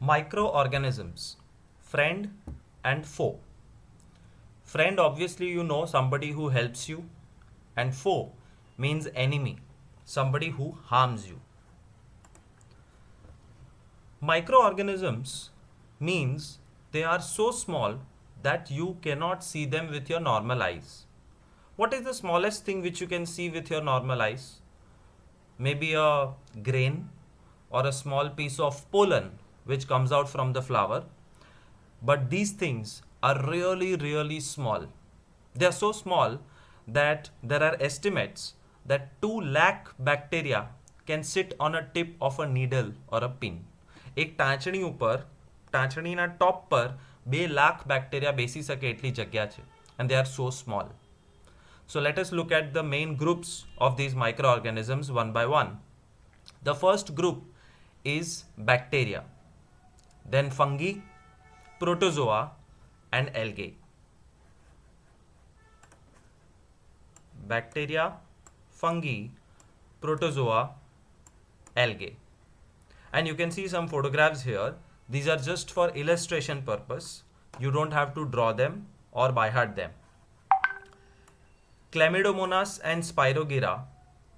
Microorganisms, friend and foe. Friend, obviously, you know, somebody who helps you, and foe means enemy, somebody who harms you. Microorganisms means they are so small that you cannot see them with your normal eyes. What is the smallest thing which you can see with your normal eyes? Maybe a grain or a small piece of pollen which comes out from the flower. But these things are really, really small. They are so small that there are estimates that 2 lakh bacteria can sit on a tip of a needle or a pin. એક ટાંચણી ઉપર ટાંચણીના ટોપ પર 2 lakh bacteria બેસી શકે એટલી જગ્યા છે, and they are so small. So let us look at the main groups of these microorganisms one by one. The first group is bacteria, then fungi, protozoa and algae. Bacteria, fungi, protozoa, algae. And you can see some photographs here. These are just for illustration purpose. You don't have to draw them or by heart them. Chlamydomonas and Spirogyra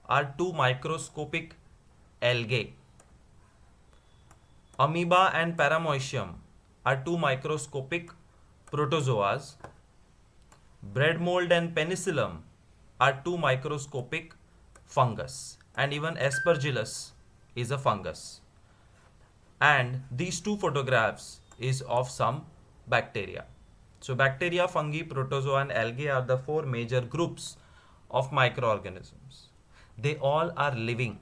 are 2 microscopic algae. Amoeba and Paramoecium are 2 microscopic protozoas. Bread mold and Penicillium are 2 microscopic fungus. And even Aspergillus is a fungus. And these 2 photographs is of some bacteria. So bacteria, fungi, protozoa and algae are the 4 major groups of microorganisms. They all are living.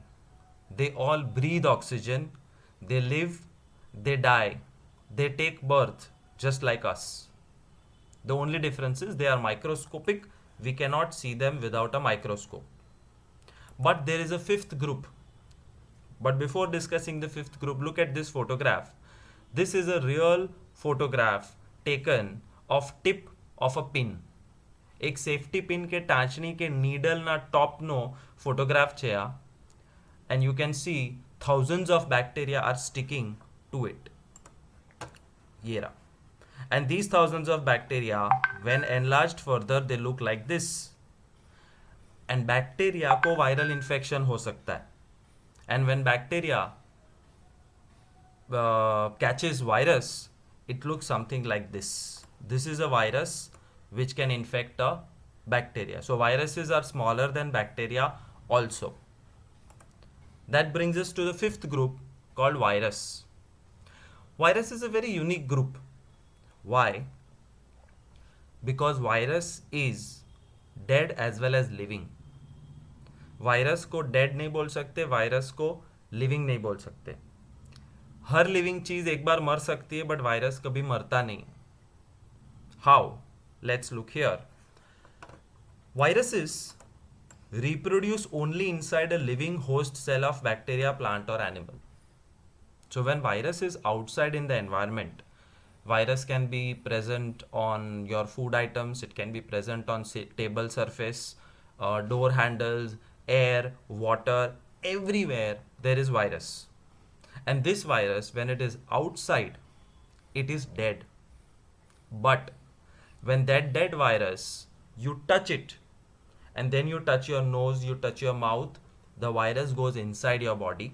They all breathe oxygen. They live, they die, they take birth just like us. The only difference is they are microscopic. We cannot see them without a microscope. But there is a 5th group. But before discussing the 5th group, look at this photograph. This is a real photograph taken of tip of a pin. एक safety pin के टांचनी के needle ना top no photograph છે આ, and you can see thousands of bacteria are sticking to it. ये रहा. And these thousands of bacteria, when enlarged further, they look like this. And bacteria को viral infection हो सकता है. And when bacteria catches virus, it looks something like this. This is a virus which can infect a bacteria. So viruses are smaller than bacteria also. That brings us to the 5th group called virus. Virus is a very unique group. Why? Because virus is dead as well as living. Virus को dead नहीं बोल सकते, virus को living नहीं बोल सकते. हर living चीज एक बार मर सकती है, बट वायरस कभी मरता नहीं. How? Let's look here. Viruses reproduce only inside a living host cell of bacteria, plant or animal. So when virus is outside in the environment, virus can be present on your food items, it can be present on table surface, door handles, air, water, everywhere there is virus. And this virus, when it is outside, it is dead. But when that dead virus, you touch it, and then you touch your nose, you touch your mouth, the virus goes inside your body.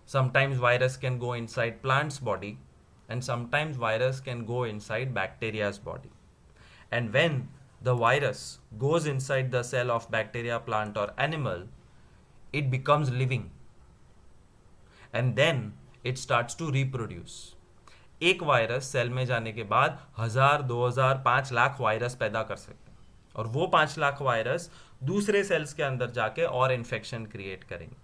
Sometimes virus can go inside plant's body, and sometimes virus can go inside bacteria's body. And when the virus goes inside the cell of bacteria, plant or animal, it becomes living. And then it starts to reproduce. एक virus cell में जाने के बाद 1000, 2000, 5 lakh virus पैदा कर सकते हैं, और वो 5 लाख वायरस दूसरे सेल्स के अंदर जाके और इन्फेक्शन क्रिएट करेंगे.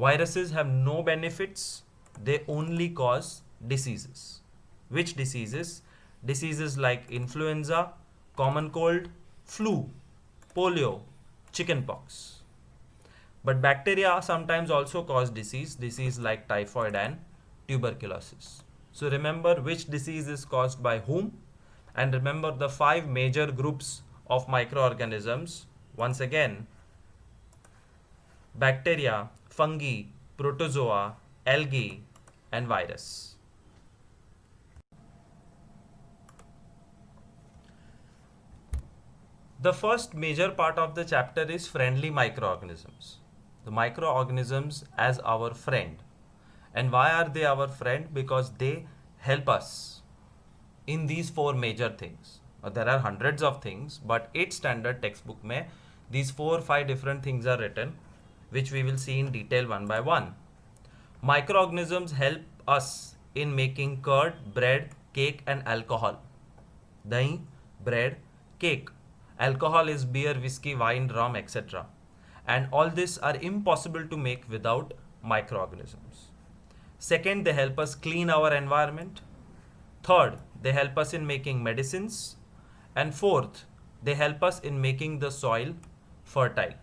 Viruses have no benefits, they only cause diseases. Which diseases? Diseases like influenza, common cold, flu, polio, chickenpox. But bacteria sometimes also cause disease like typhoid and tuberculosis. So remember which disease is caused by whom, and remember the 5 major groups of microorganisms. Once again, bacteria, fungi, protozoa, algae, and virus. The first major part of the chapter is friendly microorganisms. The microorganisms as our friend. And why are they our friend? Because they help us in these four major things. There are hundreds of things, but 8th standard textbook mein these 4 or 5 different things are written, which we will see in detail one by one. Microorganisms help us in making curd, bread, cake and alcohol. Dahi, bread, cake. Alcohol is beer, whiskey, wine, rum, etc. And all this are impossible to make without microorganisms. Second, they help us clean our environment. Third, they help us in making medicines. And fourth, they help us in making the soil fertile.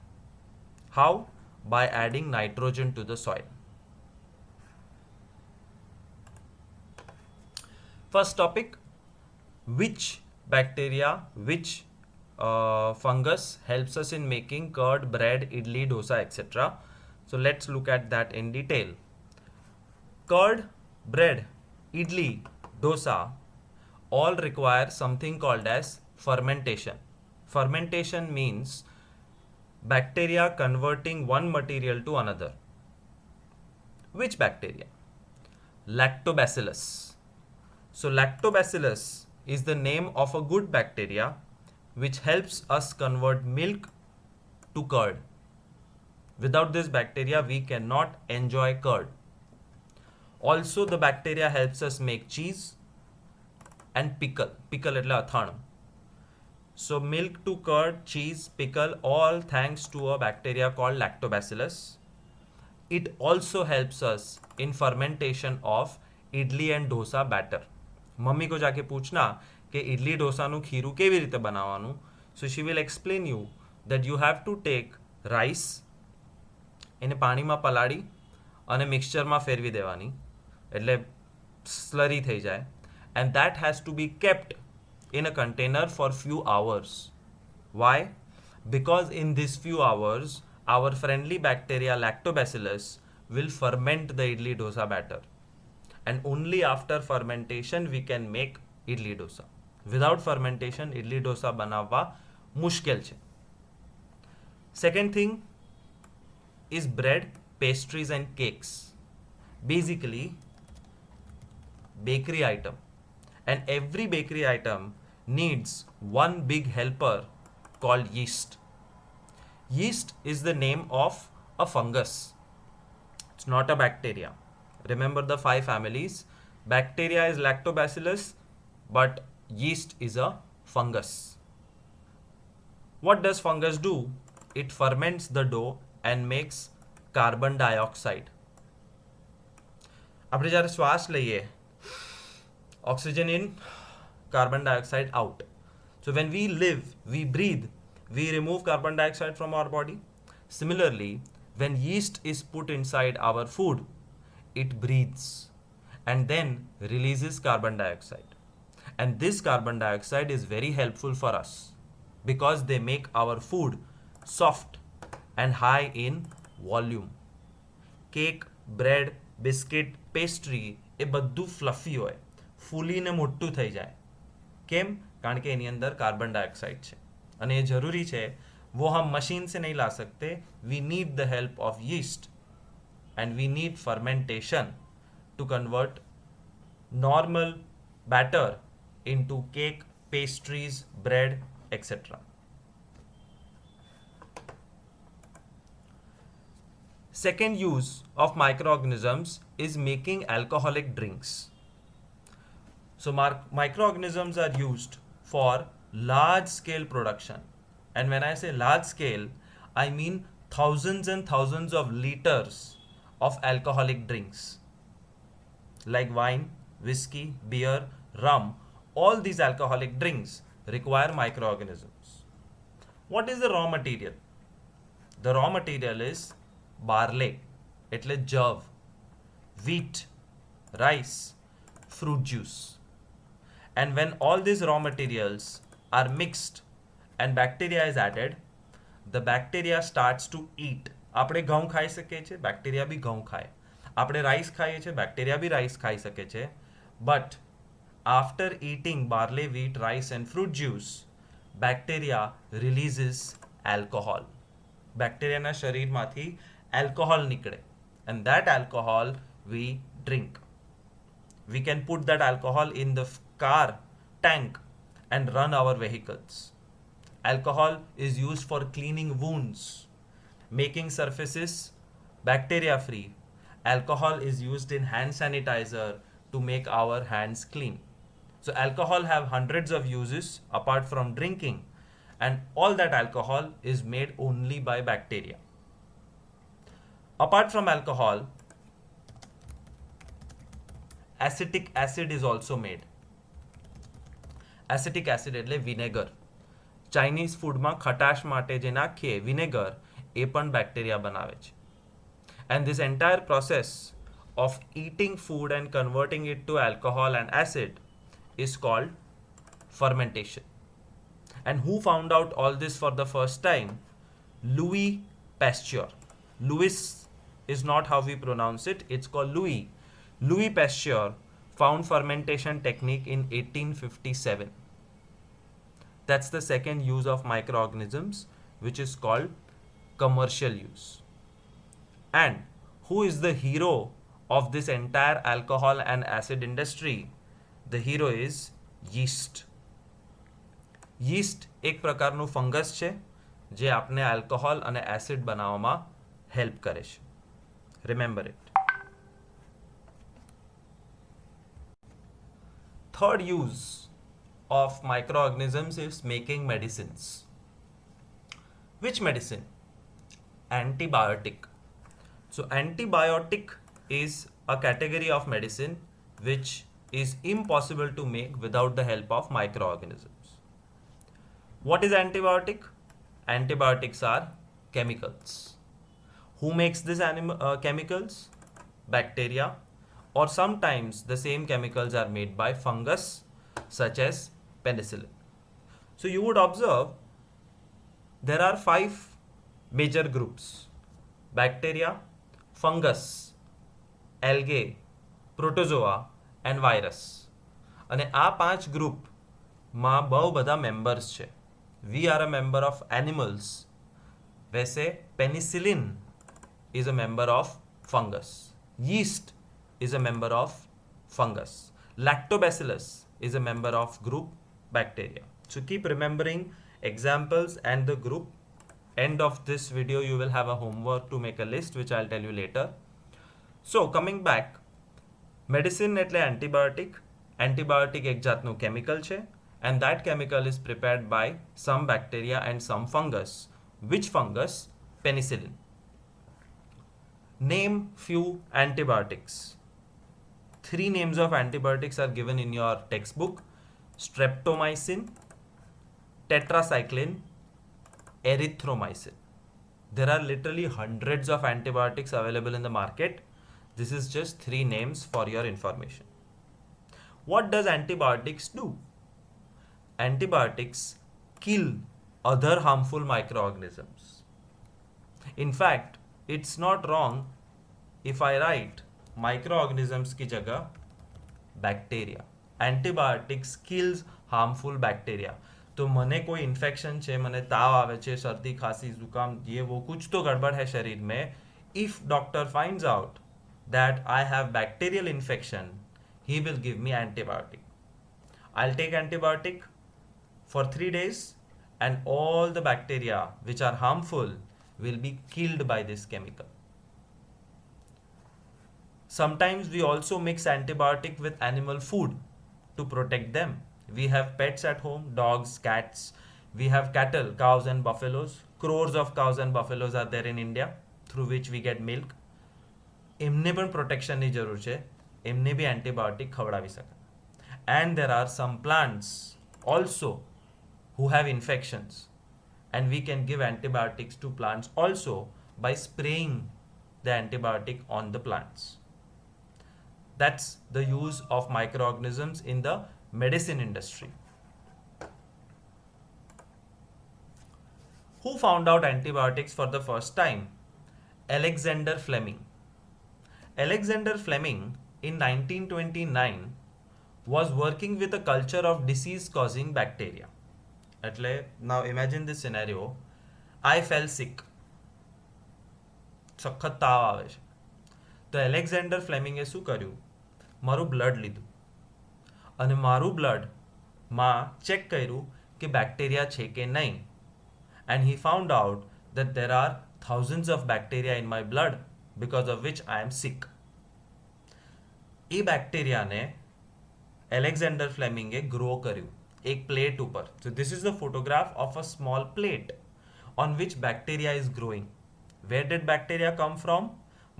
How? By adding nitrogen to the soil. First topic, which bacteria, which fungus helps us in making curd, bread, idli, dosa, etc. So let's look at that in detail. Curd, bread, idli, dosa all require something called as fermentation. Fermentation means bacteria converting one material to another. Which bacteria? Lactobacillus. So lactobacillus is the name of a good bacteria which helps us convert milk to curd. Without this bacteria, we cannot enjoy curd. Also, the bacteria helps us make cheese and pickle. Pickle એટલે અથાણું. So milk to curd, cheese, pickle, all thanks to a bacteria called lactobacillus. It also helps us in fermentation of idli and dosa batter. Mummy को जाके पूछना कि इडली डोसाનું ખીરું કેવી રીતે બનાવવાનું. So she will explain you that you have to take rice, એને પાણીમાં પલાળી અને મિક્સચરમાં ફેરવી દેવાની એટલે સ્લરી થઈ જાય, and that has to be kept in a container for few hours. Why? Because in these few hours our friendly bacteria lactobacillus will ferment the idli dosa batter, and only after fermentation we can make idli dosa. Without fermentation idli dosa બનાવવા મુશ્કેલ છે. Second thing is bread, pastries and cakes. Basically bakery item, and every bakery item needs one big helper called yeast. Yeast is the name of a fungus. It's not a bacteria. Remember the 5 families. Bacteria is lactobacillus, but yeast is a fungus. What does fungus do? It ferments the dough and makes carbon dioxide. આપણે જ્યારે શ્વાસ લઈએ, oxygen in, carbon dioxide out. So when we live, we breathe, we remove carbon dioxide from our body. Similarly, when yeast is put inside our food, it breathes and then releases carbon dioxide. And this carbon dioxide is very helpful for us because they make our food soft and high in volume. Cake, bread, biscuit, pastry એ બધું fluffy હોય, ફૂલીને મોટું થઈ જાય. કેમ? કારણ કે એની અંદર carbon dioxide છે અને એ જરૂરી છે. वो हम मशीन से नहीं ला सकते. We need the help of yeast and we need fermentation to convert normal batter into cake, pastries, bread, etc. Second use of microorganisms is making alcoholic drinks. So microorganisms are used for large scale production. And when I say large scale, I mean thousands and thousands of liters of alcoholic drinks like wine, whiskey, beer, rum. All these alcoholic drinks require microorganisms. What is the raw material? The raw material is barley, એટલે જવ, wheat, rice, fruit juice. And when all these raw materials are mixed and bacteria is added, the bacteria starts to eat. આપણે ઘઉં ખાઈ શકીએ છીએ, bacteria બી ઘઉં ખાય. આપણે રાઈસ ખાઈએ છીએ, બેક્ટેરિયા બી રાઈસ ખાઈ શકે છે, but after eating barley, wheat, rice and fruit juice, bacteria releases alcohol. બેક્ટેરિયાના શરીરમાંથી alcohol નીકળે, and that alcohol we drink. We can put that alcohol in the car tank and run our vehicles. Alcohol is used for cleaning wounds, making surfaces bacteria free. Alcohol is used in hand sanitizer to make our hands clean. So alcohol have hundreds of uses apart from drinking, and all that alcohol is made only by bacteria. Apart from alcohol, acetic acid is also made. Acetic acid એટલે vinegar. Chinese ફૂડમાં ખટાશ માટે જે નાખીએ vinegar, એ પણ bacteria બનાવે છે. And this entire process of eating food and converting it to alcohol and acid is called fermentation. And who found out all this for the first time? Louis Pasteur. Louis is not how we pronounce it, it's called Louis. Louis Pasteur found fermentation technique in 1857. That's the second use of microorganisms, which is called commercial use. And who is the hero of this entire alcohol and acid industry? The hero is yeast. Yeast એક પ્રકારનું fungus છે જે આપને alcohol અને acid બનાવવામાં help કરે છે. Remember it. Third use of microorganisms is making medicines. Which medicine? Antibiotic. So antibiotic is a category of medicine which is impossible to make without the help of microorganisms. What is antibiotic? Antibiotics are chemicals. Who makes these chemicals? Bacteria, or sometimes the same chemicals are made by fungus such as penicillin. So you would observe there are 5 major groups: bacteria, fungus, algae, protozoa and virus. અને આ 5 ગ્રુપમાં બહુ બધા members છે. We are a member of animals. વૈસે penicillin is a member of fungus. Yeast is a member of fungus. Lactobacillus is a member of group bacteria. So keep remembering examples and the group. End of this video you will have a homework to make a list, which I'll tell you later. So coming back, medicine એટલે antibiotic. Antibiotic એક જાતનું chemical છે, and that chemical is prepared by some bacteria and some fungus. Which fungus? Penicillin. Name few antibiotics. 3 names of antibiotics are given in your textbook: streptomycin, tetracycline, erythromycin. There are literally hundreds of antibiotics available in the market. This is just 3 names for your information. What does antibiotics do? Antibiotics kill other harmful microorganisms. In fact, it's not wrong if I write microorganisms की जगह bacteria. Antibiotics kills harmful bacteria. तो मने कोई infection છે, મને તાવ આવે છે, सर्दी खांसी जुकाम, ये वो कुछ तो गड़बड़ है शरीर में. If doctor finds out that I have bacterial infection, he will give me antibiotic. I'll take antibiotic for 3 days and all the bacteria which are harmful will be killed by this chemical. Sometimes we also mix antibiotic with animal food to protect them. We have pets at home, dogs, cats. We have cattle, cows and buffaloes. Crores of cows and buffaloes are there in India, through which we get milk. એમને પણ પ્રોટેક્શનની જરૂર છે, એમને બી antibiotic ખવડાવી શકાય. And there are some plants also who have infections, and we can give antibiotics to plants also by spraying the antibiotic on the plants. That's the use of microorganisms in the medicine industry. Who found out antibiotics for the first time? Alexander Fleming. Alexander Fleming in 1929 was working with a culture of disease causing bacteria. Now imagine this scenario. I fell sick. સખત તાવ આવે છે. તો Alexander ફ્લેમિંગે શું કર્યું? મારું blood લીધું અને મારું બ્લડમાં ચેક કર્યું કે બેક્ટેરિયા છે કે નહીં. And he found out that there are thousands of bacteria in my blood because of which I am sick. એ બેક્ટેરિયાને એલેક્ઝાન્ડર ફ્લેમિંગે ગ્રો કર્યું એક પ્લેટ ઉપર. So this is the photograph of a small plate on which bacteria is growing. Where did bacteria come from?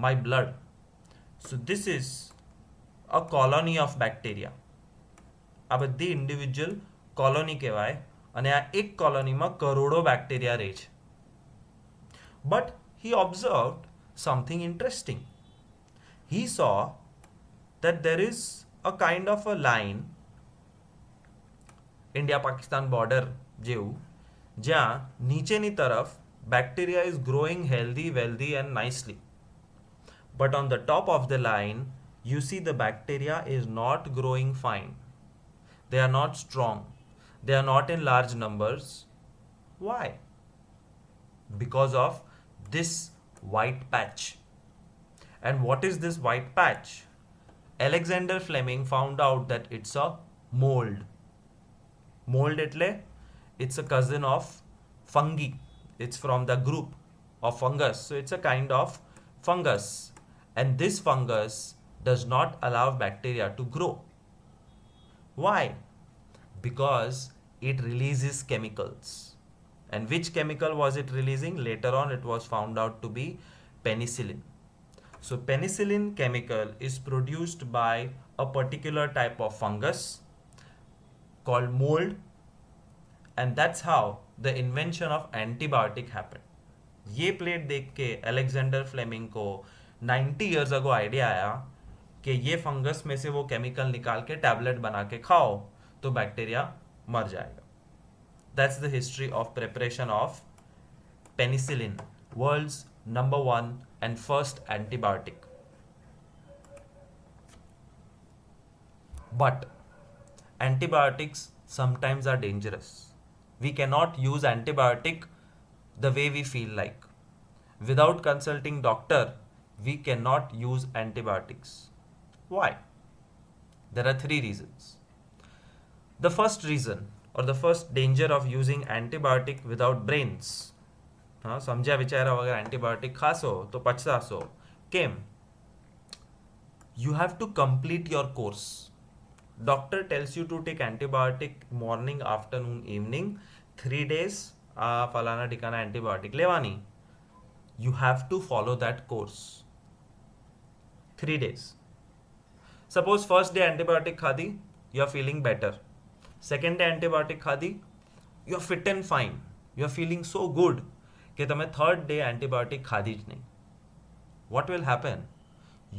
My blood. So this is a colony of bacteria. આ બધી individual colony કહેવાય અને આ એક કોલોનીમાં કરોડો bacteria રહે છે. But he observed something interesting. He saw that there is a kind of a line, India-Pakistan border જેવું, જ્યાં નીચેની તરફ bacteria is growing healthy, wealthy and nicely. But on the top of the line, you see the bacteria is not growing fine. They are not strong. They are not in large numbers. Why? Because of this white patch. And what is this white patch? Alexander Fleming found out that it's a mold. Mold એટલે it's a cousin of fungi. It's from the group of fungus. So it's a kind of fungus. And this fungus does not allow bacteria to grow. Why? Because it releases chemicals. And which chemical was it releasing? Later on it was found out to be penicillin. So penicillin chemical is produced by a particular type of fungus called mold, and that's how the invention of antibiotic happened. ये plate देख के Alexander Fleming को 90 years ago idea आया कि ये fungus में से वो केमिकल निकाल के टैबलेट बना के खाओ तो बैक्टीरिया मर जाएगा. That's the history of preparation of penicillin, world's number 1 and first antibiotic. But antibiotics sometimes are dangerous. We cannot use antibiotic the way we feel like. Without consulting doctor, we cannot use antibiotics. Why? There are 3 reasons. The first reason or the first danger of using antibiotic without brains. સમજ્યા વિચાર્યા વગર antibiotic ખાશો તો પછતાશો. કેમ? You have to complete your course. Doctor tells you to take antibiotic morning, afternoon, evening, 3 days આ ફલાના ટીકાના antibiotic લેવાની. You have to follow that course. 3 days. Suppose first day antibiotic ખાધી, you are feeling better. Second day antibiotic ખાધી, you are fit and fine. You are feeling so good કે તમે third day antibiotic ખાધી જ નહીં. What will happen?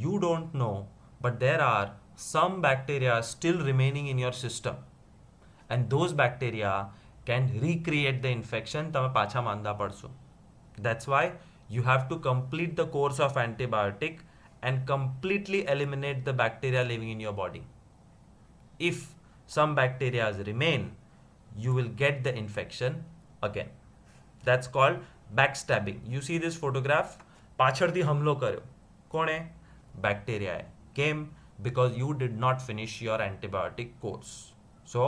You don't know, but there are some bacteria still remaining in your system. And those bacteria can recreate the infection. તમે પાછા માંદા પડશો. That's why you have to complete the course of antibiotic and completely eliminate the bacteria living in your body. If some bacteria remain, you will get the infection again. That's called backstabbing. You see this photograph? પાછળથી હમલો કર્યો. કોણે? બેક્ટેરિયાએ. કેમ? Because you did not finish your antibiotic course. So,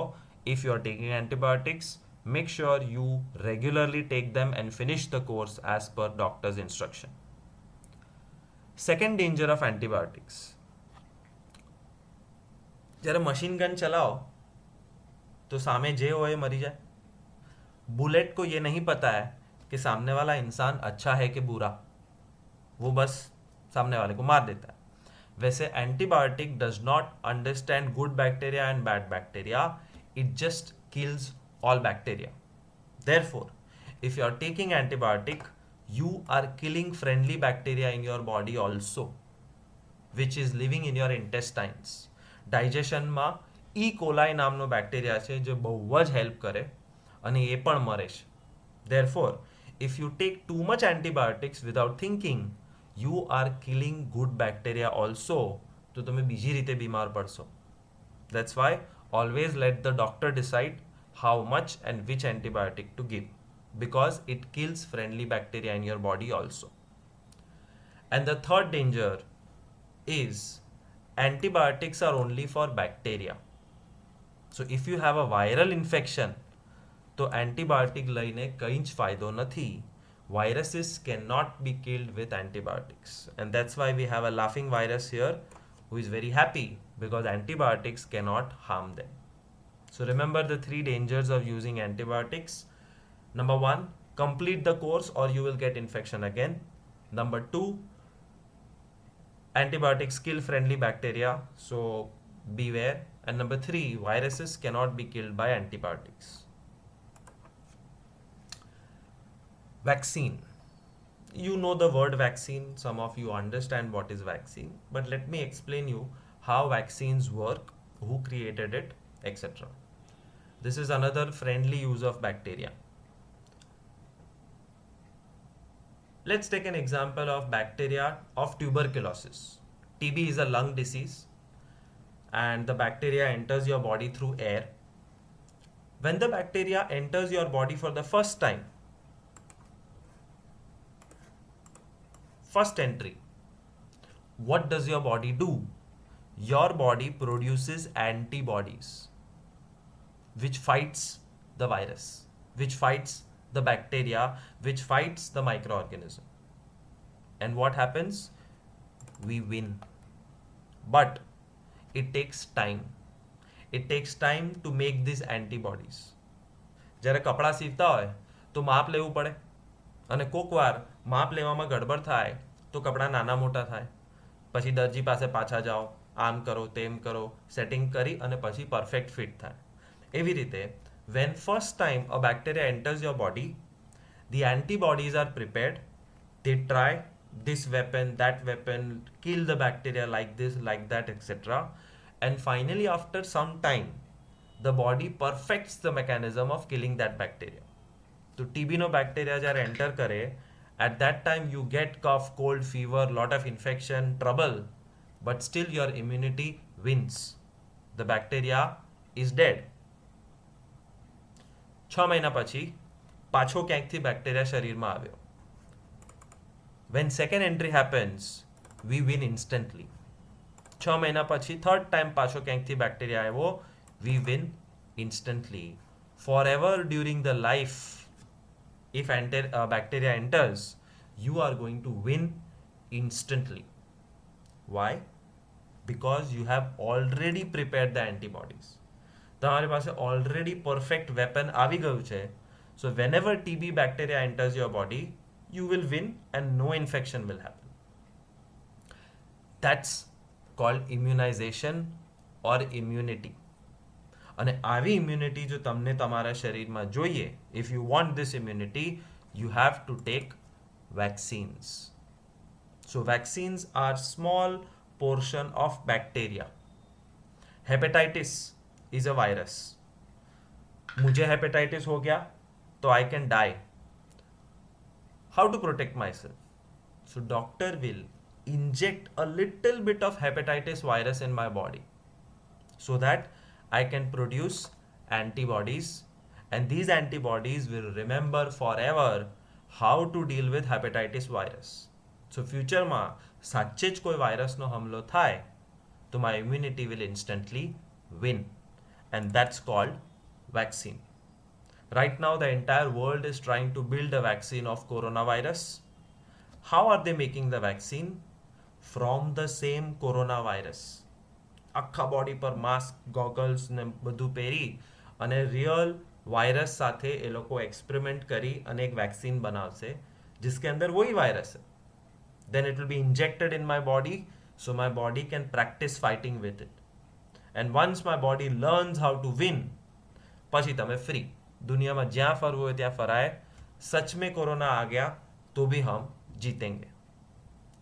if you are taking antibiotics, make sure you regularly take them and finish the course as per doctor's instruction. Second danger of antibiotics. જ્યારે machine gun ચલાઓ तो सामने जे हो मरी जाए. Bullet को ये नहीं पता है कि सामने वाला इंसान अच्छा है कि बुरा, वो बस सामने वाले को मार देता है. वैसे antibiotic does not understand good bacteria and bad bacteria, it just kills all bacteria. Therefore, if you are taking antibiotic, you are killing friendly bacteria in your body also, which is living in your intestines. Digestion માં E. coli નામનો bacteria છે જે બહુ જ help કરે અને એ પણ મરે છે. Therefore, if you take too much antibiotics without thinking, you are killing good bacteria also, તો તમે બીજી રીતે બીમાર પડશો. That's why always let the doctor decide how much and which antibiotic to give, because it kills friendly bacteria in your body also. And the third danger is antibiotics are only for bacteria. So if you have a viral infection, તો antibiotic લઈને કંઈ જ ફાયદો નથી. Viruses cannot be killed with antibiotics, and that's why we have a laughing virus here who is very happy because antibiotics cannot harm them. So remember the three dangers of using antibiotics. Number 1, complete the course or you will get infection again. Number 2, antibiotics kill friendly bacteria, so beware. And number 3, viruses cannot be killed by antibiotics. Vaccine. You know the word vaccine. Some of you understand what is vaccine. But let me explain you how vaccines work, who created it, etc. This is another friendly use of bacteria. Let's take an example of bacteria of tuberculosis. TB is a lung disease and the bacteria enters your body through air. When the bacteria enters your body for the first time, first entry, what does your body do? Your body produces antibodies which fights the virus, which fights the bacteria, which fights the microorganism. And what happens? We win. But it takes time. It takes time to make these antibodies. જ્યારે કપડા સીવતા હોય તો માપ લેવું પડે, અને કોક વાર માપ લેવામાં ગડબડ થાય તો કપડા નાના મોટા થાય, પછી દરજી પાસે પાછા જાઓ, આમ કરો તેમ કરો, સેટિંગ કરી અને પછી પરફેક્ટ ફિટ થાય. એવી રીતે when first time a bacteria enters your body, the antibodies are prepared. They try this weapon, that weapon, kill the bacteria like this, like that, etc. And finally after some time the body perfects the mechanism of killing that bacteria. તો ટીબીનો bacteria જ્યારે enter કરે, at that time you get cough, cold, fever, lot of infection, trouble, but still your immunity wins. The bacteria is dead. 6 મહિના પછી પાછો ક્યાંકથી bacteria શરીરમાં આવ્યો. When second entry happens, we win instantly. 6 મહિના પછી third time પાછો ક્યાંકથી બેક્ટેરિયા આવ્યો, we win instantly. Forever during the life, if bacteria enters, you are going to win instantly. Why? Because you have already prepared the antibodies. તમારી પાસે already perfect weapon આવી ગયું છે. So whenever TB bacteria enters your body, you will win and no infection will happen. That's called immunization or immunity. અને આવી immunity જો તમને તમારા શરીરમાં જોઈએ, if you want this immunity, you have to take vaccines. So vaccines are small portion of bacteria. Hepatitis is a virus. मुझे hepatitis हो गया तो I can die. How to protect myself? So doctor will inject a little bit of hepatitis virus in my body so that I can produce antibodies, and these antibodies will remember forever how to deal with hepatitis virus. So future માં સાચે જ કોઈ વાયરસનો હમલો થાય તો my immunity will instantly win, and that's called vaccine. Right now the entire world is trying to build a vaccine of coronavirus. How are they making the vaccine? From the same coronavirus. આખા body પર mask, goggles ને બધું પહેરી અને real virus સાથે એ લોકો experiment કરી અને એક વેક્સિન બનાવશે जिसके अंदर वही वायरस है. Then it will be injected in my body so my body can practice fighting with it. And once my body learns how to win, પછી તમે ફ્રી દુનિયામાં જ્યાં ફરવું હોય ત્યાં ફરાય. સચ में कोरोना आ गया तो भी हम जीतेंगे.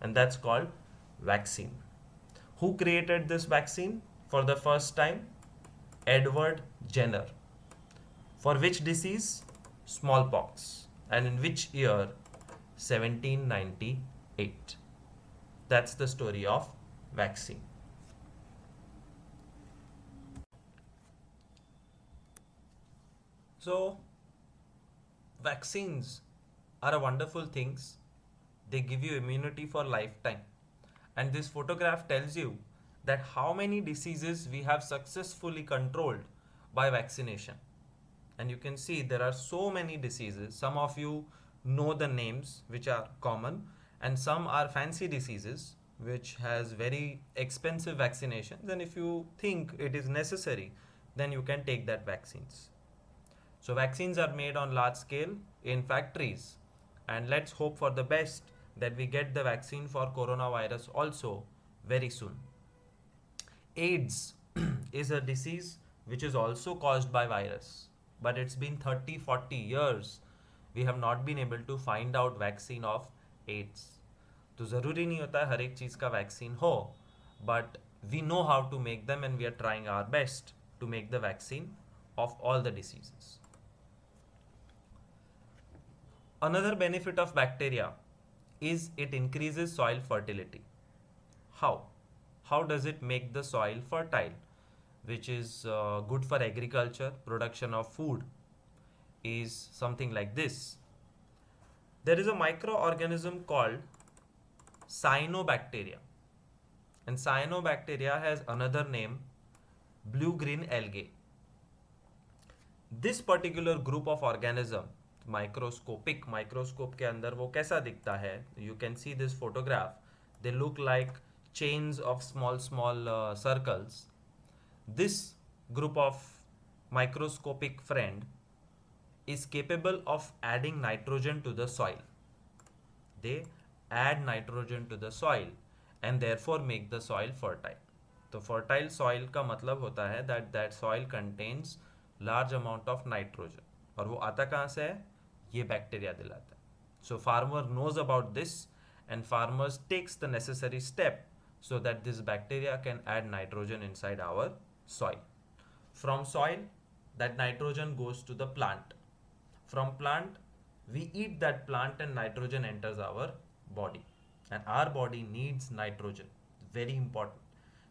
And that's called vaccine. Who created this vaccine for the first time? Edward Jenner. For which disease? Smallpox. And in which year? 1798. That's the story of vaccine. So, vaccines are a wonderful things. They give you immunity for lifetime. And this photograph tells you that how many diseases we have successfully controlled by vaccination. And you can see there are so many diseases. Some of you know the names which are common, and some are fancy diseases which has very expensive vaccinations, and if you think it is necessary, then you can take that vaccines. So vaccines are made on large scale in factories, and let's hope for the best that we get the vaccine for coronavirus also very soon. AIDS is a disease which is also caused by virus, but it's been 30-40 years we have not been able to find out vaccine of AIDS. तो ज़रूरी नहीं होता है हर एक चीज़ का vaccine हो, but we know how to make them and we are trying our best to make the vaccine of all the diseases. Another benefit of bacteria is it increases soil fertility. How? How does it make the soil fertile, which is good for agriculture, production of food, is something like this. There is a microorganism called cyanobacteria, and cyanobacteria has another name, blue-green algae. This particular group of organism, microscope के अंदर वो कैसा दिखता है, you can see this photograph, they look like chains of small circles. This group of microscopic friend is capable of adding nitrogen to the soil. They add nitrogen to the soil and therefore make the soil fertile. तो fertile soil का मतलब होता है that soil contains large amount of nitrogen. और वो आता कहाँ से है? ये बैक्टीरिया दिलाता है. So farmer knows about this and farmers takes the necessary step so that this bacteria can add nitrogen inside our soil. From soil, that nitrogen goes to the plant. From plant, we eat that plant and nitrogen enters our body. And our body needs nitrogen. Very important.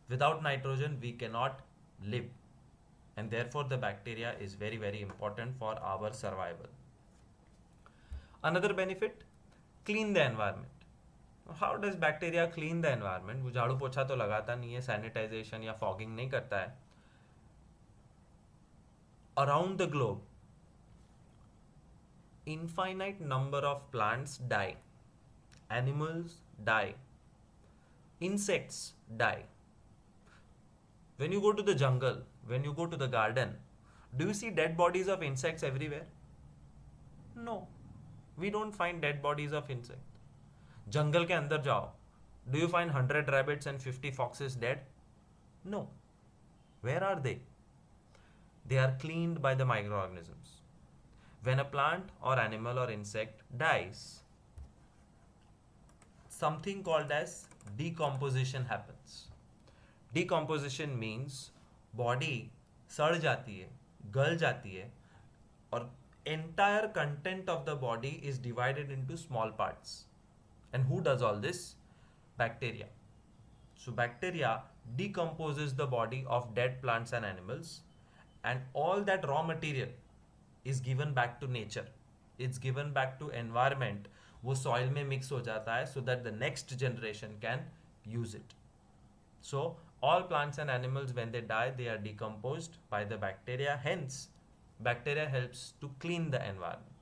Without nitrogen, we cannot live. And therefore, the bacteria is very important for our survival. Another benefit, clean the environment. How does bacteria clean the environment? वो झाड़ू पोछा तो लगाता नहीं है, sanitisation या fogging नहीं करता है. Around the globe, infinite number of plants die, animals die, insects die. When you go to the jungle, when you go to the garden, do you see dead bodies of insects everywhere? No, we don't find dead bodies of insects. Jungle के अंदर जाओ, do you find 100 rabbits and 50 foxes dead? No. Where are they? They are cleaned by the microorganisms. When a plant or animal or insect dies, something called as decomposition happens. Decomposition means body सड़ जाती है, गल जाती है, और entire content of the body is divided into small parts. And who does all this? Bacteria. So bacteria decomposes the body of dead plants and animals, and all that raw material is given back to nature. It's given back to environment. वो soil में mix हो जाता है so that the next generation can use it. So all plants and animals, when they die, they are decomposed by the bacteria. Hence, bacteria helps to clean the environment.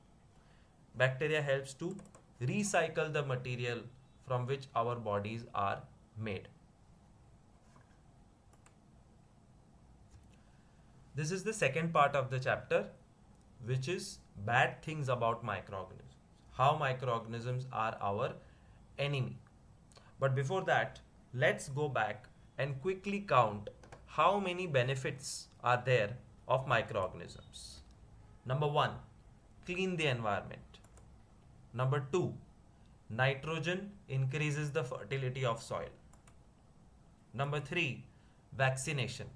Bacteria helps to recycle the material from which our bodies are made. This is the second part of the chapter, which is bad things about microorganisms. How microorganisms are our enemy. But before that, let's go back and quickly count how many benefits are there of microorganisms. Number 1, clean the environment. Number 2, nitrogen increases the fertility of soil. Number 3, vaccination.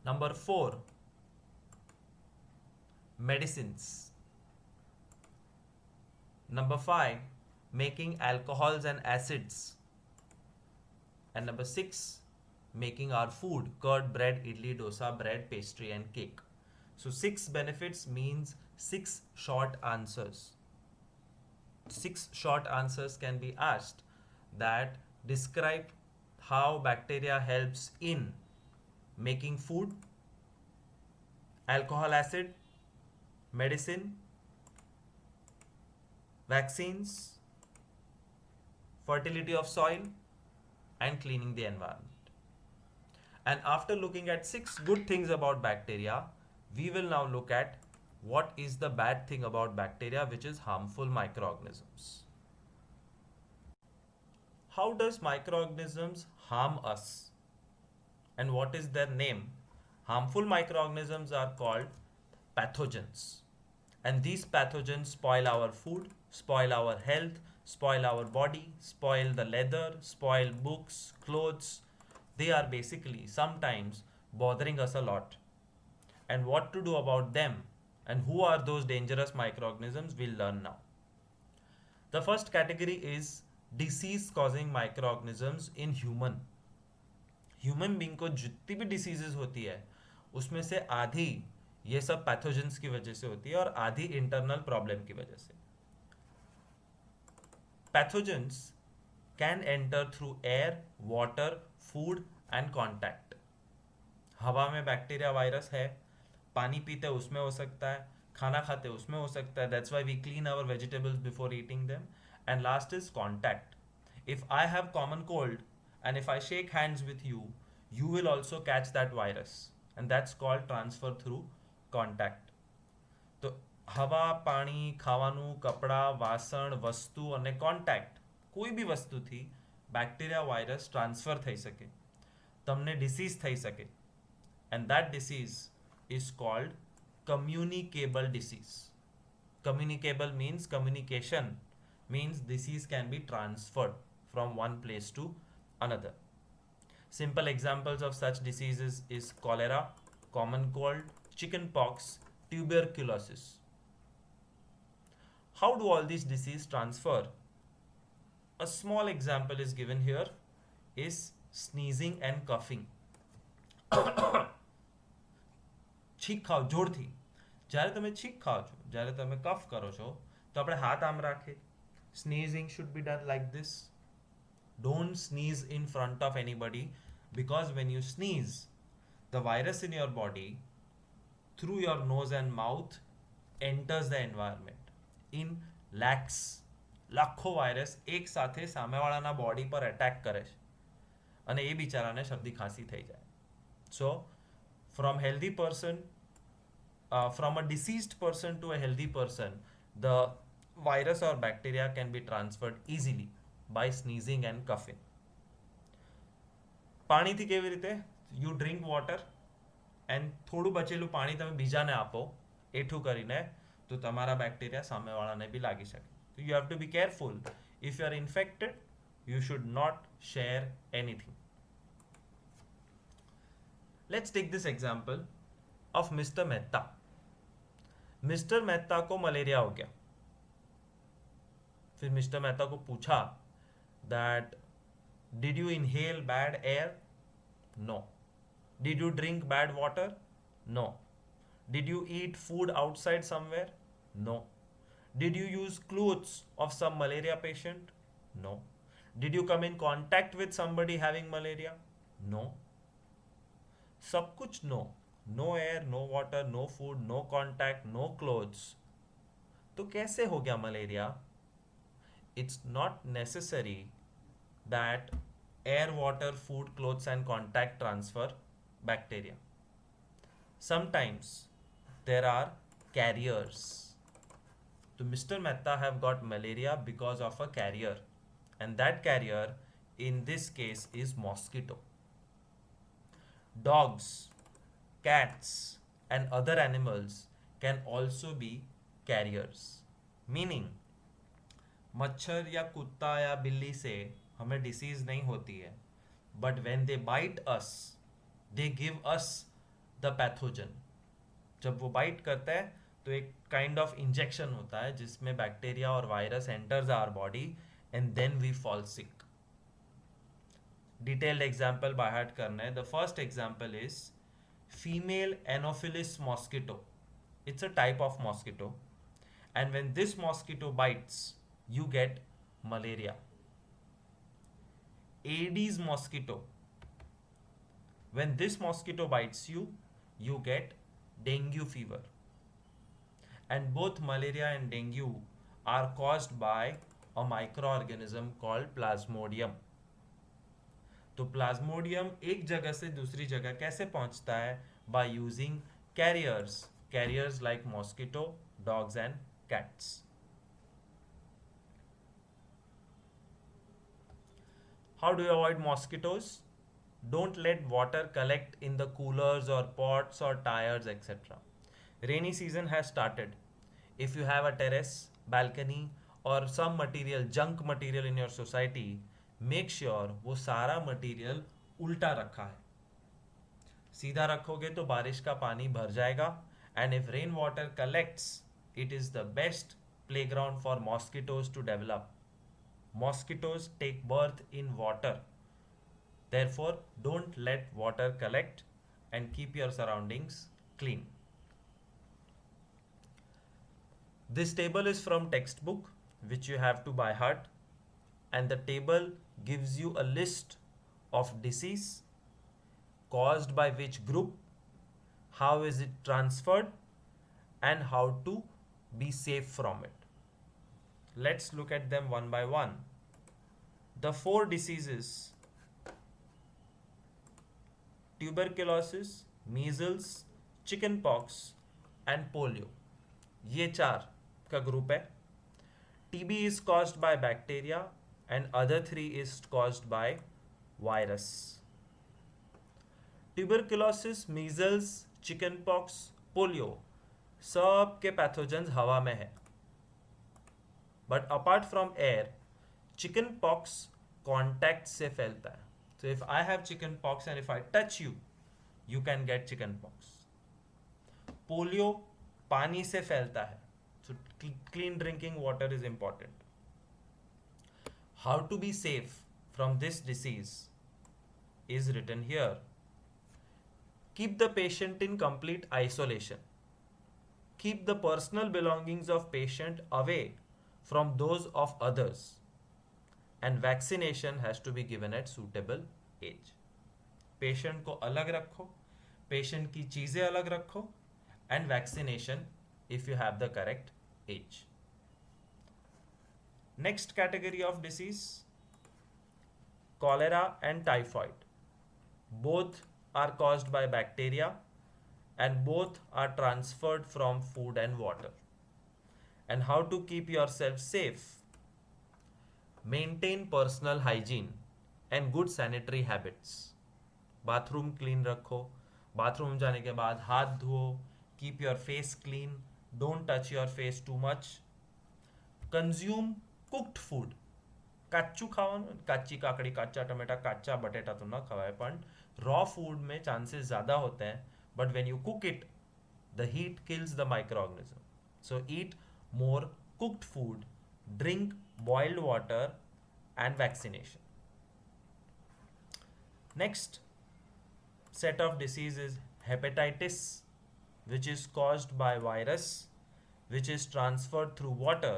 Number 4, medicines. Number 5, making alcohols and acids And number 6, making our food: curd, bread, idli, dosa, bread, pastry, and cake. So 6 benefits means 6 short answers. 6 short answers can be asked that describe how bacteria helps in making food, alcohol acid, medicine, vaccines, fertility of soil, and cleaning the environment. And after looking at 6 good things about bacteria, we will now look at what is the bad thing about bacteria, which is harmful microorganisms. How does microorganisms harm us? And what is their name? Harmful microorganisms are called pathogens. And these pathogens spoil our food, spoil our health, spoil our body, spoil the leather, spoil books, clothes. They are basically sometimes bothering us a lot. And what to do about them and who are those dangerous microorganisms, we'll learn now. The first category is disease causing microorganisms in human. Human being को जितनी भी diseases होती है उसमें से आधी ये सब पैथोजेंस की वजह से होती है और आधी इंटरनल प्रॉब्लम की वजह से. Pathogens can enter through air, water, food and contact. हवा में बैक्टीरिया वायरस है, पानी पीते उसमें हो सकता है, खाना खाते उसमें हो सकता है. That's why we clean our vegetables before eating them. And last is contact. If I have common cold and if I shake hands with you, you will also catch that virus, and that's called transfer through contact. તો હવા, પાણી, ખાવાનું, કપડા, વાસણ, વસ્તુ અને contact કોઈ બી વસ્તુથી બેક્ટેરિયા વાયરસ ટ્રાન્સફર થઈ શકે, તમને ડિસીઝ થઈ શકે, and that disease is called communicable disease. Communicable means communication, means disease can be transferred from one place to another. Simple examples of such diseases is cholera, common cold, chicken pox, tuberculosis. How do all these diseases transfer? A small example is given here is sneezing and coughing. છીંક ખાઓ જોરથી. જ્યારે તમે છીંક ખાઓ છો, જ્યારે તમે કફ કરો છો તો આપણે હાથ આમ રાખીએ. Sneezing should be done like this. Don't sneeze in front of anybody, because when you sneeze, the virus in your body through your nose and mouth enters the environment in lakhs. લાખો virus એક સાથે સામેવાળાના body પર attack કરે છે અને એ બિચારાને શરદી ખાંસી થઈ જાય. સો from healthy person, from a diseased person to a healthy person, the virus or bacteria can be transferred easily by sneezing and coughing. પાણીથી કેવી રીતે? યુ ડ્રિંક વોટર એન્ડ થોડું બચેલું પાણી તમે બીજાને આપો એઠું કરીને, તો તમારા બેક્ટેરિયા સામેવાળાને બી લાગી શકે. So you have to be careful. If you are infected, you should not share anything. Let's take this example of Mr. Mehta. Mr. Mehta को मलेरिया हो गया. फिर मिस्टर मेहता को पूछा that did you inhale bad air? No. Did you drink bad water? No. Did you eat food outside somewhere? No. Did you use clothes of some malaria patient? No. Did you come in contact with somebody having malaria? No. सब कुछ no. No air, no water, no food, no contact, no clothes. तो कैसे हो गया malaria? It's not necessary that air, water, food, clothes and contact transfer bacteria. Sometimes there are carriers. So Mr. Mehta have got malaria because of a carrier, and that carrier in this case is mosquito. Dogs, cats and other animals can also be carriers, meaning मच्छर या कुत्ता या बिल्ली से हमें disease नहीं होती है, but when they bite us they give us the pathogen. जब वो बाइट करता है तो एक काइंड ऑफ इंजेक्शन होता है जिसमें बैक्टीरिया और virus enters our body and then we fall sick. Detailed example by heart करना है. The first example is female Anopheles mosquito. It's a type of mosquito, and when this mosquito bites, you get malaria. Aedes mosquito. When this mosquito bites you, you get dengue fever. And both malaria and dengue are caused by a microorganism called Plasmodium. तो Plasmodium एक जगह से दूसरी जगह कैसे पहुंचता है? By using carriers like mosquito, dogs and cats. How do you avoid mosquitoes? Don't let water collect in the coolers और पॉट्स और tyres etcetera. Rainy season has started. If you have a terrace, balcony or some material, junk material in your society, make sure वो सारा material उल्टा रखा है. सीधा रखोगे तो बारिश का पानी भर जाएगा, and if rain water collects, it is the best playground for mosquitoes to develop. Mosquitoes take birth in water. Therefore don't let water collect and keep your surroundings clean. This table is from textbook, which you have to by heart, and the table gives you a list of disease caused by which group, how is it transferred, and how to be safe from it. Let's look at them one by one. The 4 diseases: tuberculosis, measles, chickenpox and polio. ये 4 का group है. TB is caused by bacteria and other 3 is caused by virus. Tuberculosis, measles, chickenpox, polio सब के pathogens हवा में है. But apart from air, chickenpox contact से फैलता है. So if I have chickenpox and if I touch you, you can get chickenpox. Polio पानी से फैलता है. So clean drinking water is important. How to be safe from this disease is written here. Keep the patient in complete isolation. Keep the personal belongings of patient away from those of others. And vaccination has to be given at suitable age. Patient को अलग रखो, patient की चीज़ें अलग रखो, and vaccination if you have the correct age. Next category of disease: cholera and typhoid. Both are caused by bacteria and both are transferred from food and water. And how to keep yourself safe? Maintain personal hygiene and good sanitary habits. Bathroom clean रखो, bathroom जाने के बाद हाथ धो, keep your face clean, don't touch your face too much. Consume cooked food. કાચું ખાવાનું, કાચી કાકડી, કાચા ટમેટા, કાચા બટેટા તો ન ખવાય, પણ रॉ फूड में चांसेस ज़्यादा होते हैं, but when you cook it the heat kills the microorganism. So eat more cooked food, drink boiled water and vaccination. Next set of disease is hepatitis, which is caused by virus, which is transferred through water.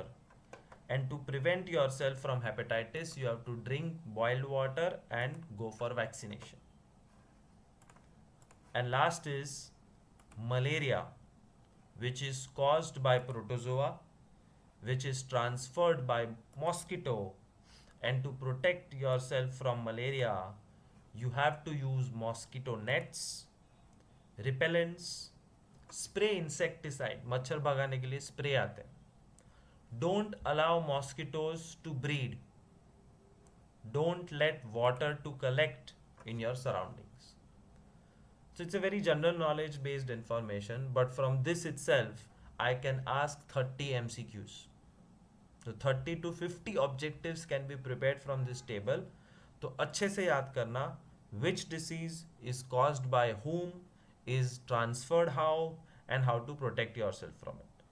And to prevent yourself from hepatitis, you have to drink boiled water and go for vaccination. And last is malaria, which is caused by protozoa, which is transferred by mosquito. And to protect yourself from malaria, you have to use mosquito nets, repellents, spray insecticide. मच्छर भगाने के लिए spray आते हैं. Don't allow mosquitoes to breed. Don't let water to collect in your surroundings. So it's a very general knowledge based information, but from this itself I can ask 30 MCQs. So 30 to 50 objectives can be prepared from this table. तो अच्छे से याद करना, which disease is caused by whom, is transferred how, and how to protect yourself from it.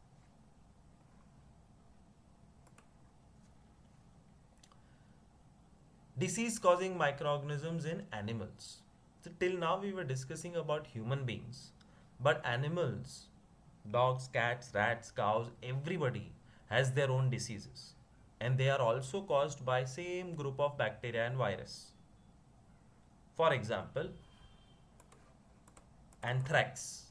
Disease causing microorganisms in animals. So till now we were discussing about human beings, but animals, dogs, cats, rats, cows, everybody has their own diseases, and they are also caused by same group of bacteria and virus. For example, anthrax.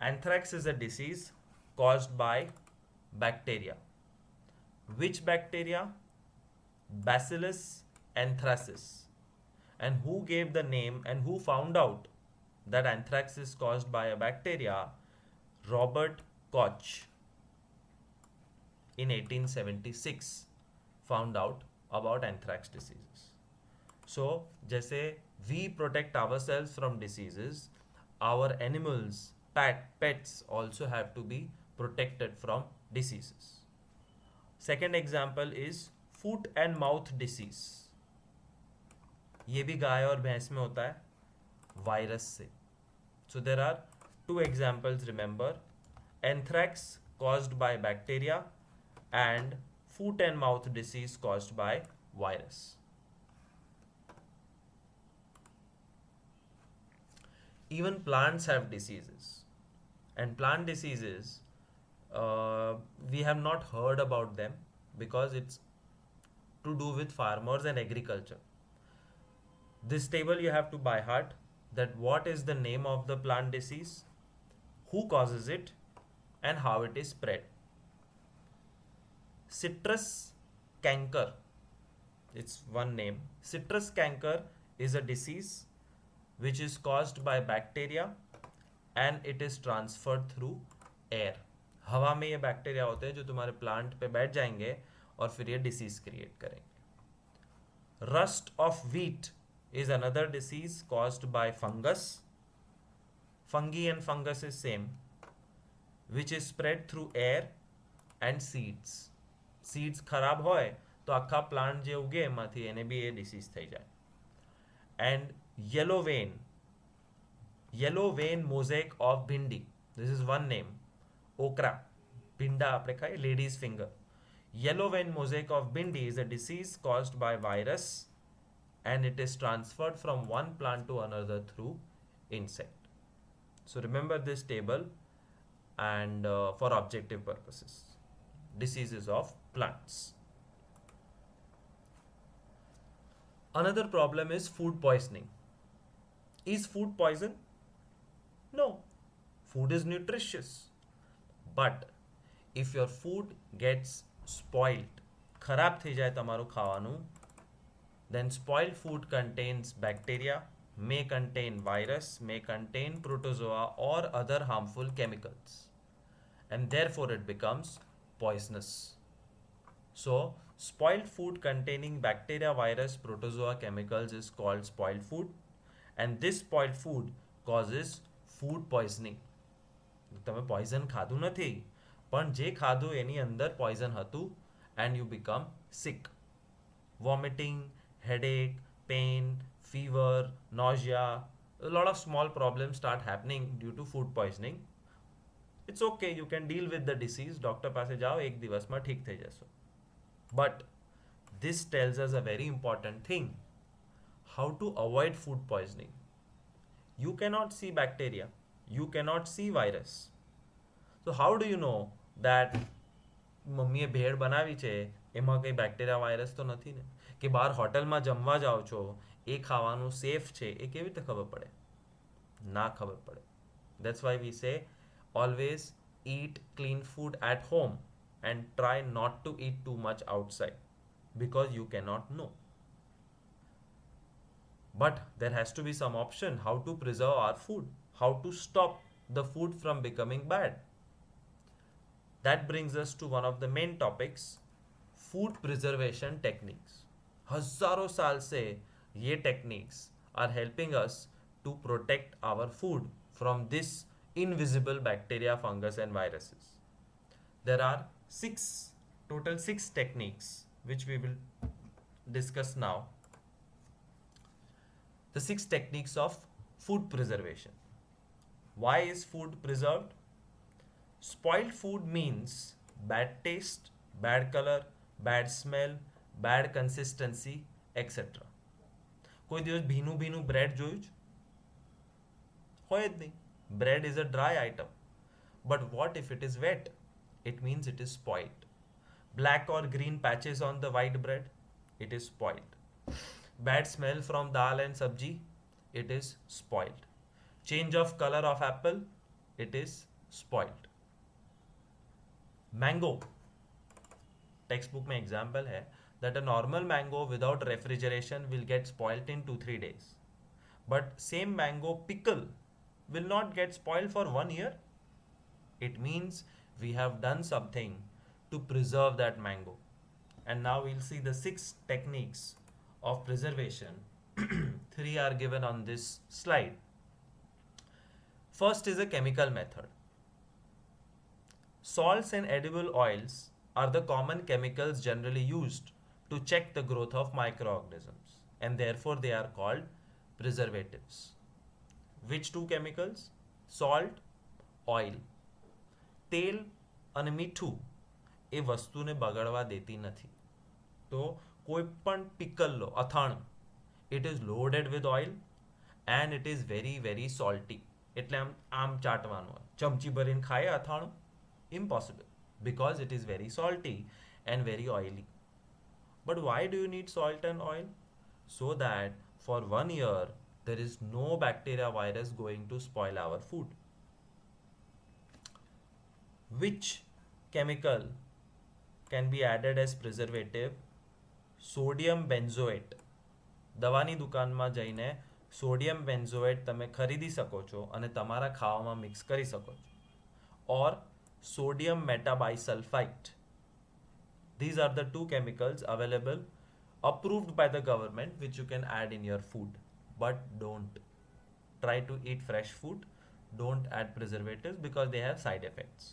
Anthrax is a disease caused by bacteria. Which bacteria? Bacillus anthracis. And who gave the name and who found out that anthrax is caused by a bacteria? Robert Koch in 1876 found out about anthrax diseases. So, जैसे we protect ourselves from diseases, our animals, pets also have to be protected from diseases. Second example is foot and mouth disease. ये भी गाय और भैंस में होता है virus से. So there are two examples, remember: anthrax caused by bacteria and foot and mouth disease caused by virus. Even plants have diseases, and plant diseases, we have not heard about them because it's to do with farmers and agriculture. This table you have to by heart, that what is the name of the plant disease, who causes it, and how it is spread. Citrus canker, it's one name. Citrus canker is a disease which is caused by bacteria and it is transferred through air. हवा में ये bacteria होते हैं जो तुम्हारे plant पे बैठ जाएंगे और फिर ये डिसीज क्रिएट करेंगे. Rust of wheat is another disease caused by fungus. Fungi and fungus is same, which is spread through air and seeds. Seeds ખરાબ હોય તો આખા પ્લાન્ટ જે ઉગે એમાંથી એને બી એ ડિસીઝ થઈ જાય. And yellow vein mosaic of bhindi, this is one name. Okra, भिंडा આપણે ખાઈએ, ladies finger. Yellow vein mosaic of bhindi is a disease caused by virus and it is transferred from one plant to another through insect. So remember this table and for objective purposes. Diseases of plants. Another problem is food poisoning. Is food poison? No. Food is nutritious. But if your food gets spoiled, खराब થઈ જાય તમારું ખાવાનું, then spoiled food contains bacteria, may contain virus, may contain protozoa or other harmful chemicals, and therefore it becomes poisonous. So spoiled food containing bacteria, virus, protozoa, chemicals is called spoiled food, and this spoiled food causes food poisoning. તમે poison ખાધું નથી, પણ જે ખાધું એની અંદર poison હતું, and you become sick. Vomiting, headache, pain, fever, nausea, a lot of small problems start happening due to food poisoning. It's okay, you can deal with the disease. Doctor પાસે જાઓ, એક દિવસમાં ઠીક થઈ જશો. But this tells us a very important thing: how to avoid food poisoning. You cannot see bacteria, you cannot see virus. So how do you know that મમ્મીએ ભેળ બનાવી છે એમાં કંઈ બેક્ટેરિયા વાયરસ તો નથી ને? કે બહાર હોટલમાં જમવા જાઓ છો, એ ખાવાનું સેફ છે, એ કેવી રીતે ખબર પડે? ના ખબર પડે. That's why we say always eat clean food at home and try not to eat too much outside, because you cannot know. But there has to be some option how to preserve our food, how to stop the food from becoming bad. That brings us to one of the main topics, food preservation techniques. हजारों साल से ये techniques are helping us to protect our food from this invisible bacteria, fungus and viruses. There are total six techniques which we will discuss now. The 6 techniques of food preservation. Why is food preserved? Spoiled food means bad taste, bad color, bad smell, bad consistency, et cetera. કોઈ દિવસ ભીનું ભીનું bread જોયું છે? હોય જ નહીં. Bread is a dry item. But what if it is wet? It means it is spoiled. Black or green patches on the white bread? It is spoiled. Bad smell from dal and sabji? It is spoiled. Change of color of apple? It is spoiled. Mango. Textbook में example है that a normal mango without refrigeration will get spoiled in 2-3 days. But same mango pickle will not get spoiled for 1 year. It means we have done something to preserve that mango. And now we'll see the 6 techniques of preservation. 3 are given on this slide. First is a chemical method. Salts and edible oils are the common chemicals generally used to check the growth of microorganisms, and therefore they are called preservatives. Which 2 chemicals? Salt, oil. તેલ અને મીઠું એ વસ્તુને બગાડવા દેતી નથી. તો કોઈ પણ પિકલ લો, અથાણું, it is loaded with oil and it is very very salty. એટલે આમ ચાટવાનું હોય, ચમચી ભરીને ખાય અથાણું? Impossible, because it is very salty and very oily. But why do you need salt and oil? So that for 1 year there is no bacteria virus going to spoil our food. Which chemical can be added as preservative? Sodium benzoate. દવાની દુકાનમાં જઈને sodium benzoate તમે ખરીદી શકો છો અને તમારા ખાવામાં મિક્સ કરી શકો છો. ઓર sodium metabisulfite. These are the 2 chemicals available, approved by the government, which you can add in your food. But don't try to eat fresh food. Don't add preservatives because they have side effects.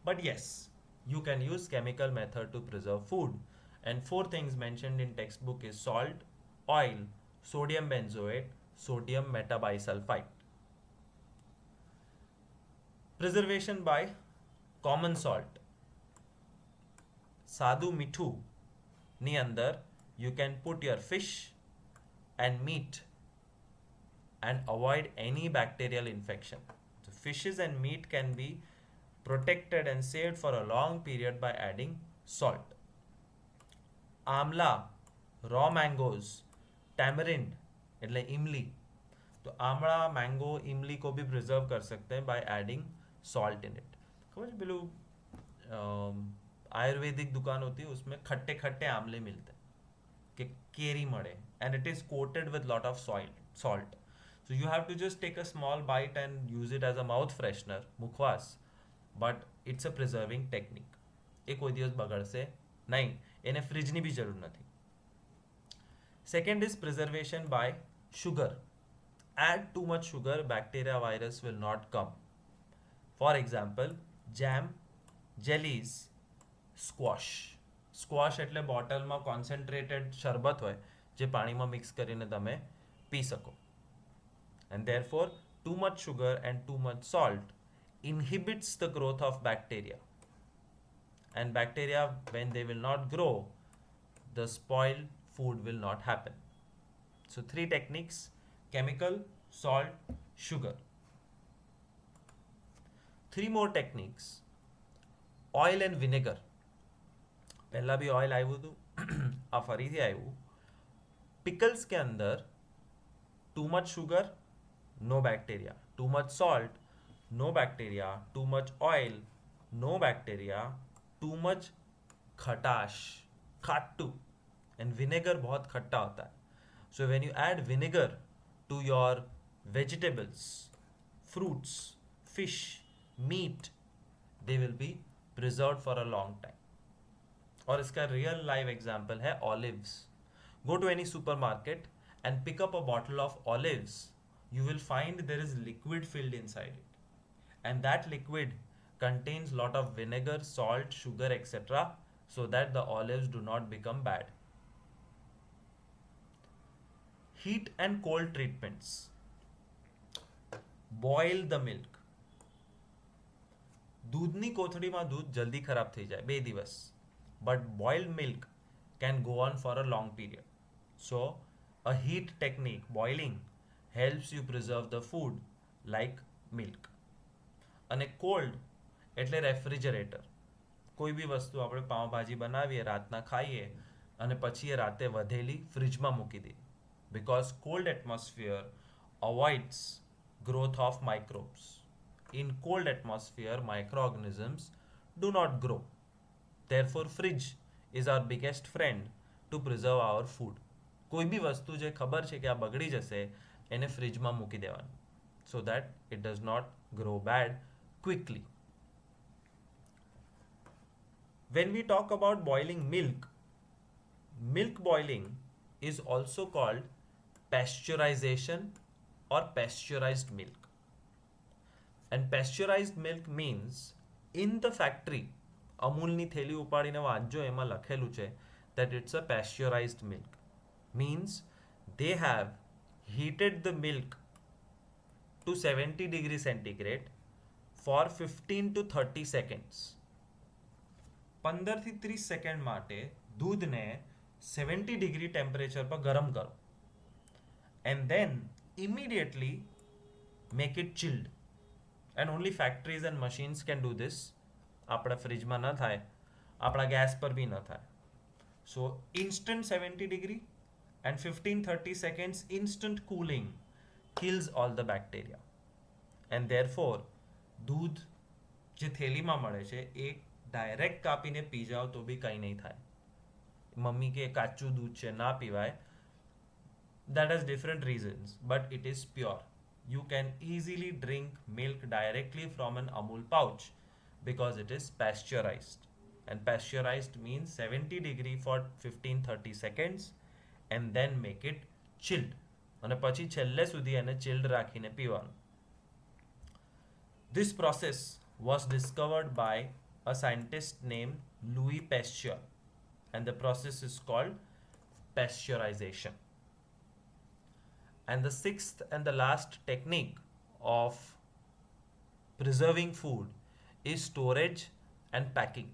But yes, you can use chemical method to preserve food. And 4 things mentioned in textbook is salt, oil, sodium benzoate, sodium metabisulfite. Preservation by common salt. સાદું મીઠું ની અંદર you can put your fish and meat and avoid any bacterial infection. So fishes and meat can be protected and saved for a long period by adding salt. Amla, raw mangoes, tamarind એટલે इमली. तो Amla, mango, इमली को भी preserve कर सकते हैं by adding salt in it. खबर है पेलू आयुर्वेदिक दुकान होती है, उसमें खट्टे खट्टे आमले मिलते हैं कि केरी मड़े, and it is coated with lot of salt. So you have to just take a small bite and use it as a mouth freshener, मुखवास. But it's a preserving technique. એ કોઈ દિવસ બગડશે નહીં, એને ફ્રીજની બી જરૂર નથી. Second is preservation by sugar. Add too much sugar, bacteria virus will not come. For example, jam, jellies, squash. Squash એટલે બોટલમાં concentrated શરબત હોય જે પાણીમાં મિક્સ કરીને તમે પી શકો. And therefore, too much sugar and too much salt inhibits the growth of bacteria. And bacteria, when they will not grow, the spoiled food will not happen. So 3 techniques: chemical, salt, sugar. 3 more techniques: oil and vinegar. पहला भी oil આવ્યું હતું, આ ફરીથી આવ્યું. Pickles के अंदर too much sugar, no bacteria. Too much salt, no bacteria. Too much oil, no bacteria. Too much खटाश, Khatu. And vinegar बहुत खट्टा होता है. So when you add vinegar to your vegetables, fruits, fish, meat, they will be preserved for a long time. और इसका real live example है olives. Go to any supermarket and pick up a bottle of olives, you will find there is liquid filled inside it, and that liquid contains lot of vinegar, salt, sugar, etc., so that the olives do not become bad. Heat and cold treatments. Boil the milk. दूधनी कोथળીમાં दूध जल्दी खराब થઈ જાય 2 દિવસ, but boiled milk can go on for a long period. So a heat technique, boiling, helps you preserve the food like milk. અને cold એટલે refrigerator. કોઈ બી વસ્તુ આપણે પાઉંભાજી બનાવીએ, રાતના ખાઈએ અને પછી એ રાતે વધેલી ફ્રિજમાં મૂકી દઈએ. Because cold atmosphere avoids growth of microbes. In cold atmosphere, microorganisms do not grow. Therefore, fridge is our biggest friend to preserve our food. કોઈ બી વસ્તુ જે ખબર છે કે આ બગડી જશે એને ફ્રિજમાં મૂકી દેવાની, so that it does not grow bad quickly. When we talk about boiling milk, milk boiling is also called pasteurization or pasteurized milk. And pasteurized milk means in the factory, અમૂલની થેલી ઉપાડીને વાંચજો, એમાં લખેલું છે that it's a pasteurized milk. Means they have heated the milk to 70 degrees centigrade for 15 to 30 seconds. 15 થી 30 second માટે દૂધને 70 degree temperature પર ગરમ કરો and then immediately make it chilled. And only factories and machines can do this. આપણા ફ્રિજમાં ન થાય, આપણા ગેસ પર બી ન થાય. So instant 70 degree and 15-30 seconds instant cooling kills all the bacteria. And therefore દૂધ જે થેલીમાં મળે છે એ ડાયરેક્ટ કાપીને પી જાઓ તો બી કંઈ નહીં થાય. મમ્મી કે કાચું દૂધ છે ના પીવાય, that has different reasons, but it is pure. You can easily drink milk directly from an Amul pouch because it is pasteurized. And pasteurized means 70 degree for 15-30 seconds and then make it chilled. અને પછી છેલ્લે સુધી એને chilled રાખીને પીવાનું. This process was discovered by a scientist named Louis Pasteur, and the process is called pasteurization. And the sixth and the last technique of preserving food is storage and packing.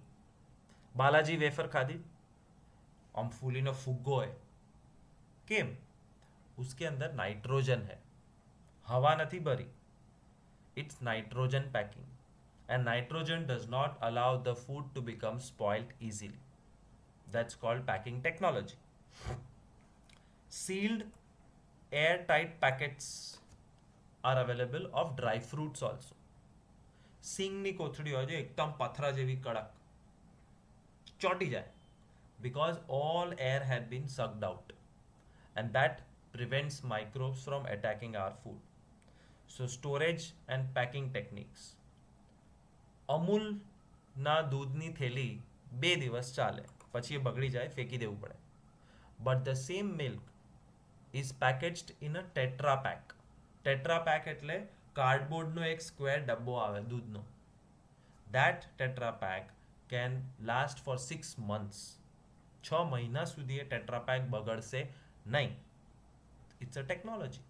Balaji wafer ખાધી, આમ ફૂલીનો ફુગ્ગો હોય, કેમ? उसके अंदर nitrogen है, हवा નથી ભરી. It's nitrogen packing, and nitrogen does not allow the food to become spoiled easily. That's called packing technology. Sealed airtight packets are available of dry fruits also. સિંગની કોથળી હોય છે એકદમ પથરા જેવી કડક, ચોટી જાય, because all air had been sucked out, and that prevents microbes from attacking our food. So storage and packing techniques. અમૂલના દૂધની થેલી 2 દિવસ ચાલે, પછી એ બગડી જાય, ફેંકી દેવું પડે. But the same milk is packaged in a tetra pack. Tetra pack એટલે કાર્ડબોર્ડનો એક સ્ક્વેર ડબ્બો આવે દૂધનો. That tetra pack can last for 6 months. 6 મહિના સુધી એ tetra pack બગડશે નહીં. It's a technology.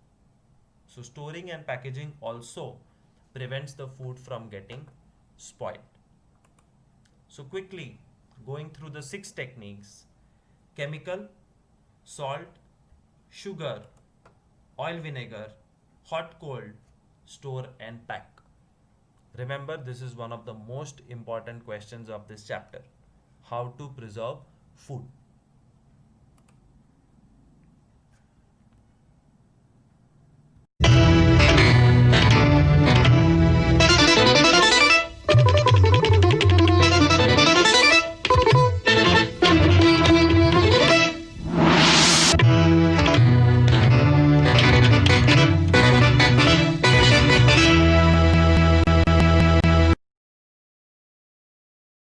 So storing and packaging also prevents the food from getting spoiled. So quickly going through the 6 techniques: chemical, salt, sugar, oil, vinegar, hot, cold, store and pack. Remember, this is one of the most important questions of this chapter: how to preserve food.